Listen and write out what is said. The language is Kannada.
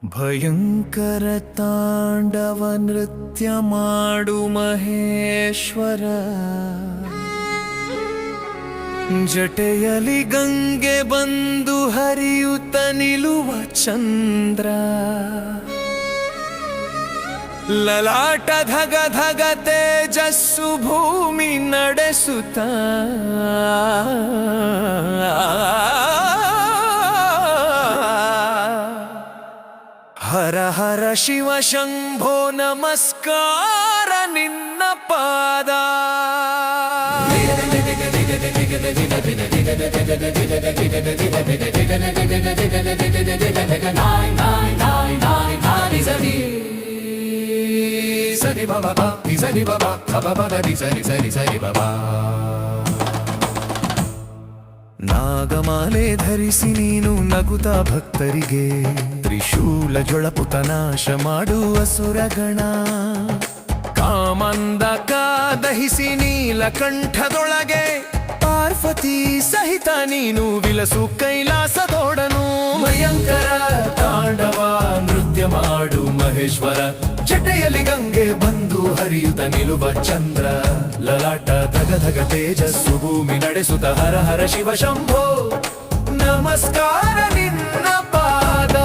ಭಯಂಕರ ತಾಂಡವ ನೃತ್ಯ ಮಾಡು ಮಹೇಶ್ವರ. ಜಟೆಯಲಿ ಗಂಗೆ ಬಂದು ಹರಿಯುತ್ತ ನಿಲ್ಲುವ ಚಂದ್ರ. ಲಲಾಟ ಧಗ ಧಗ ತೇಜಸ್ಸು ಭೂಮಿ ನಡೆಸುತ್ತ. ಹರ ಹರ ಶಿವ ಶಂಭೋ ನಮಸ್ಕಾರ ನಿನ್ನ ಪಾದ. ನಾಗಮಾಲೆ ಧರಿಸಿ ನೀನು ನಗುತ್ತ ಭಕ್ತರಿಗೆ ತ್ರಿಶೂಲ ಜೊಳಪುತ ನಾಶ ಮಾಡುವ ಸುರಗಣ. ಕಾಮಂದಕ ದಹಿಸಿ ನೀಲಕಂಠದೊಳಗೆ ಪಾರ್ವತಿ ಸಹಿತ ನೀನು ವಿಲಸು ಕೈಲಾಸದೊಡನು. ಭಯಂಕರ ತಾಂಡವ ನೃತ್ಯ ಮಾಡು ಮಹೇಶ್ವರ. ಜಟೆಯಲ್ಲಿ ಗಂಗೆ ಬಂದು ಹರಿಯುತ್ತ ನಿಲ್ಲುವ ಚಂದ್ರ. ಲಲಾಟ ಧಗ ಧಗ ತೇಜಸ್ಸು ಭೂಮಿ ನಡೆಸುತ್ತ. ಹರ ಹರ ಶಿವ ಶಂಭೋ ನಮಸ್ಕಾರ ನಿನ್ನ ಪಾದ.